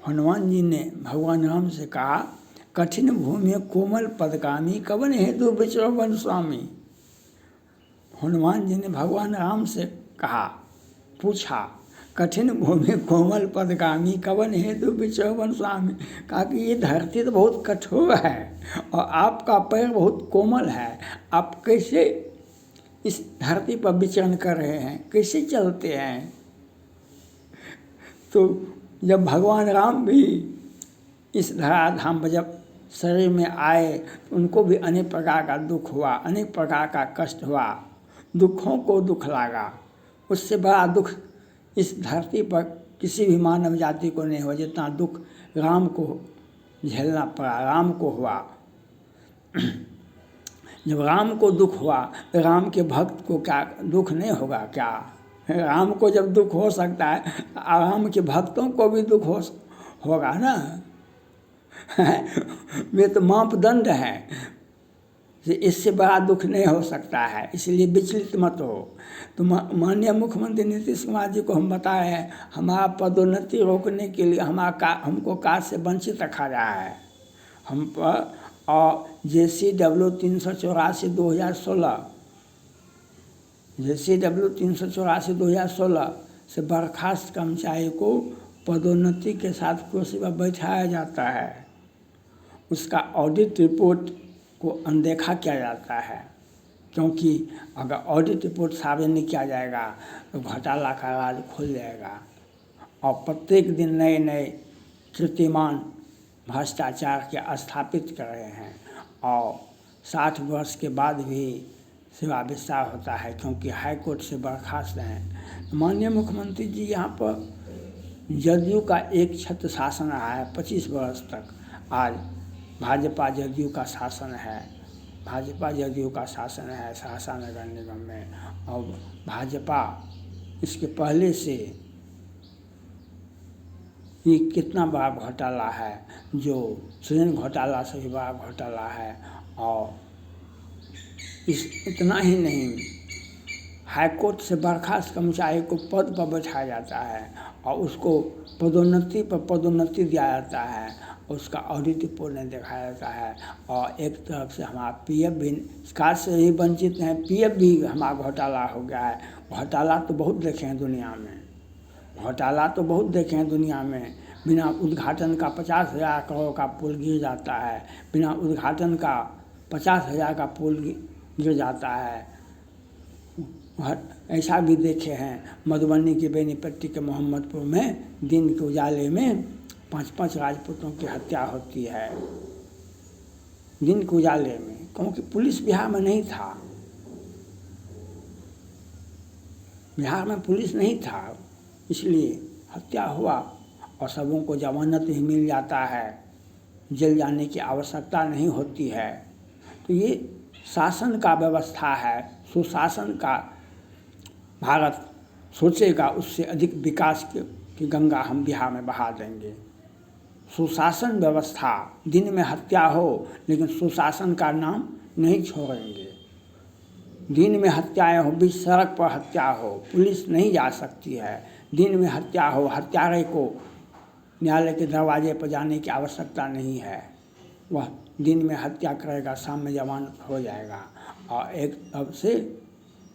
हनुमान जी ने भगवान राम से कहा, कठिन भूमि कोमल पदगामी कवन हेतु विचरो वन स्वामी। हनुमान जी ने भगवान राम से कहा, पूछा, कठिन भूमि कोमल पदगामी कवन हेतु विचरो वन स्वामी। कहा कि ये धरती तो बहुत कठोर है और आपका पैर बहुत कोमल है, आप कैसे इस धरती पर विचरण कर रहे हैं, कैसे चलते हैं। तो जब भगवान राम भी इस धराधाम पर जब शरीर में आए तो उनको भी अनेक प्रकार का दुख हुआ, अनेक प्रकार का कष्ट हुआ, दुखों को दुख लगा। उससे बड़ा दुख इस धरती पर किसी भी मानव जाति को नहीं हुआ जितना दुख राम को झेलना पड़ा, राम को हुआ। जब राम को दुख हुआ तो राम के भक्त को क्या दुख नहीं होगा क्या? राम को जब दुख हो सकता है राम के भक्तों को भी दुख होगा ना। वे तो मापदंड है, इससे बड़ा दुख नहीं हो सकता है, इसलिए विचलित मत हो। तो माननीय मुख्यमंत्री नीतीश कुमार जी को हम बताए हैं, हमारा पदोन्नति रोकने के लिए हमको कार्य से वंचित रखा रहा है। हम पर और JCW 384/2016 JCW 384/2016 से बर्खास्त कर्मचारी को पदोन्नति के साथ कुर्सी पर बैठाया जाता है। उसका ऑडिट रिपोर्ट को अनदेखा किया जाता है, क्योंकि अगर ऑडिट रिपोर्ट सार्वजनिक किया जाएगा तो घोटाला का राज खुल जाएगा और प्रत्येक दिन नए नए कीर्तिमान भ्रष्टाचार के स्थापित कर रहे हैं और 60 वर्ष के बाद भी सेवा विस्तार होता है, क्योंकि हाई कोर्ट से बर्खास्त हैं। माननीय मुख्यमंत्री जी यहाँ पर जदयू का एक छत्र शासन रहा है 25 वर्ष तक। आज भाजपा जदयू का शासन है, भाजपा जदयू का शासन है सहरसा नगर निगम में। और भाजपा इसके पहले से ये कितना बड़ा घोटाला है, जो सृजन घोटाला से भी बड़ा घोटाला है। और इतना ही नहीं, हाई कोर्ट से बर्खास्त कर्मचारी को पद पर बैठाया जाता है और उसको पदोन्नति पर पदोन्नति दिया जाता है, उसका ऑडिट रिपोर्ट नहीं दिखाया जाता है। और एक तरफ से हमारा PF भी कार्य से ही वंचित हैं, PF भी हमारा घोटाला हो गया है। घोटाला तो बहुत देखे हैं दुनिया में, घोटाला तो बहुत देखे हैं दुनिया में। बिना उद्घाटन का 50,000 करोड़ का पुल गिर जाता है, बिना उद्घाटन का 50,000 का पुल गिर जाता है। ऐसा भी देखे हैं मधुबनी की बेनीपट्टी के मोहम्मदपुर में दिन के उजाले में 5-5 राजपूतों की हत्या होती है, दिन के उजाले में, क्योंकि पुलिस बिहार में नहीं था, बिहार में पुलिस नहीं था, इसलिए हत्या हुआ और सबों को जमानत ही मिल जाता है, जेल जाने की आवश्यकता नहीं होती है। तो ये शासन का व्यवस्था है, सुशासन का भारत सोचेगा उससे अधिक विकास की गंगा हम बिहार में बहा देंगे। सुशासन व्यवस्था, दिन में हत्या हो लेकिन सुशासन का नाम नहीं छोड़ेंगे। दिन में हत्याएं हो, बीच सड़क पर हत्या हो, पुलिस नहीं जा सकती है। दिन में हत्या हो, हत्यारे को न्यायालय के दरवाजे पर जाने की आवश्यकता नहीं है, वह दिन में हत्या करेगा, शाम में जमानत हो जाएगा। और एक तब से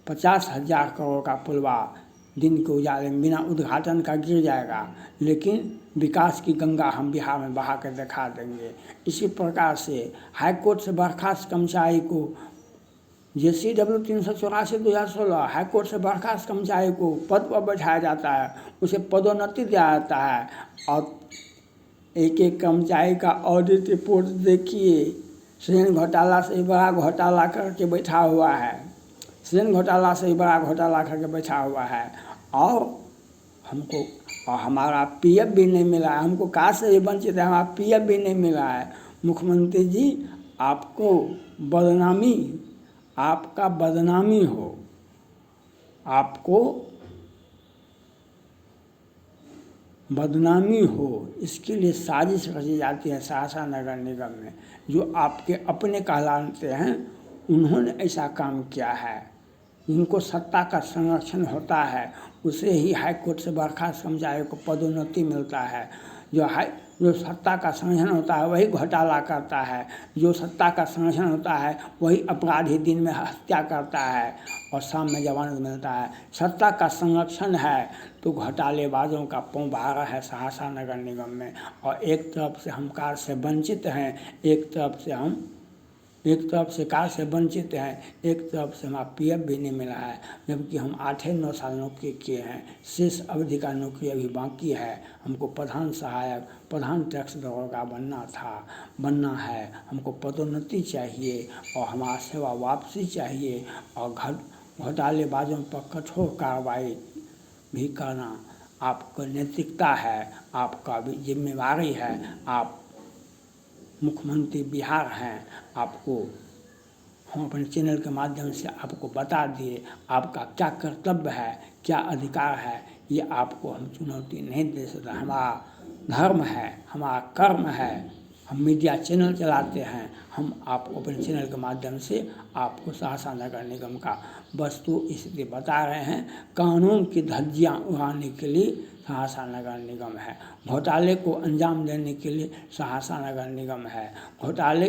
50,000 करोड़ का पुलवा दिन के उजाले में बिना उद्घाटन का गिर जाएगा, लेकिन विकास की गंगा हम बिहार में बहा कर दिखा देंगे। इसी प्रकार से हाई कोर्ट से बर्खास्त कर्मचारी को JCW 384/2016 हाई कोर्ट से बर्खास्त कर्मचारी को पद पर बैठाया जाता है, उसे पदोन्नति दिया जाता है। और एक एक कर्मचारी का ऑडिट रिपोर्ट देखिए, सृजन घोटाला से बड़ा घोटाला करके बैठा हुआ है, सृजन घोटाला से बड़ा घोटाला करके बैठा हुआ है। और हमको और हमारा PF भी नहीं मिला है, हमको कहाँ से भी वंचित है, हमारा PF भी नहीं मिला है। मुख्यमंत्री जी आपको बदनामी, आपका बदनामी हो, आपको बदनामी हो, इसके लिए साजिश रची जाती है सहरसा नगर निगम में। जो आपके अपने कहलाते हैं उन्होंने ऐसा काम किया है, जिनको सत्ता का संरक्षण होता है उसे ही हाई कोर्ट से बर्खास्त कर्मचारी को पदोन्नति मिलता है। जो सत्ता का संरक्षण होता है वही घोटाला करता है, जो सत्ता का संरक्षण होता है वही अपराधी दिन में हत्या करता है और शाम में जमानत मिलता है। सत्ता का संरक्षण है तो घोटालेबाजों का पौबारा है सहरसा नगर निगम में। और एक तरफ से हम कार्य से वंचित हैं, एक तरफ से कार्य से वंचित हैं, एक तरफ से हमारा पीएफ भी नहीं मिला है, जबकि हम 8-9 साल नौकरी किए हैं। शेष अवधि का नौकरी अभी बाकी है। हमको प्रधान सहायक, प्रधान टैक्स दरोगा बनना है। हमको पदोन्नति चाहिए और हमारा सेवा वापसी चाहिए और घोटालेबाजों पर कठोर कार्रवाई भी करना आपको नैतिकता है, आपका भी जिम्मेवारी है। आप मुख्यमंत्री बिहार हैं, आपको हम अपने चैनल के माध्यम से आपको बता दिए आपका क्या कर्तव्य है, क्या अधिकार है। ये आपको हम चुनौती नहीं दे सकते। हमारा धर्म है, हमारा कर्म है, हम मीडिया चैनल चलाते हैं। हम आपको अपने चैनल के माध्यम से आपको सहरसा नगर निगम का वस्तु स्थिति बता रहे हैं। कानून की धज्जियां उड़ाने के लिए सहरसा नगर निगम है, घोटाले को अंजाम देने के लिए सहरसा नगर निगम है, घोटाले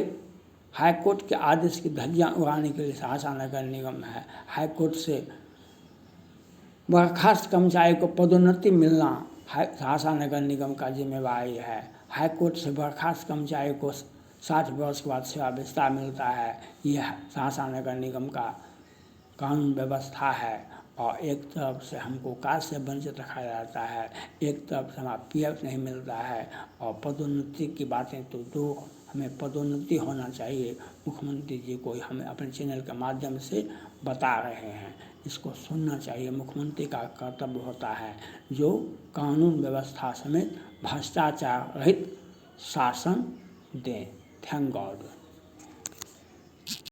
हाईकोर्ट के आदेश की धज्जियां उड़ाने के लिए सहरसा नगर निगम है। हाईकोर्ट से बर्खास्त कर्मचारी को पदोन्नति मिलना सहरसा नगर निगम का जिम्मेवारी है। हाईकोर्ट से बर्खास्त कर्मचारी को 60 वर्ष के बाद सेवा विस्तार मिलता है। यह सहरसा नगर निगम का कानून व्यवस्था है। और एक तरफ से हमको कार्य से वंचित रखा जाता है, एक तरफ से हमारा पीएफ नहीं मिलता है और पदोन्नति की बातें तो दूर, हमें पदोन्नति होना चाहिए। मुख्यमंत्री जी को हमें अपने चैनल के माध्यम से बता रहे हैं, इसको सुनना चाहिए। मुख्यमंत्री का कर्तव्य होता है जो कानून व्यवस्था समेत भ्रष्टाचार रहित शासन दें। Thank God.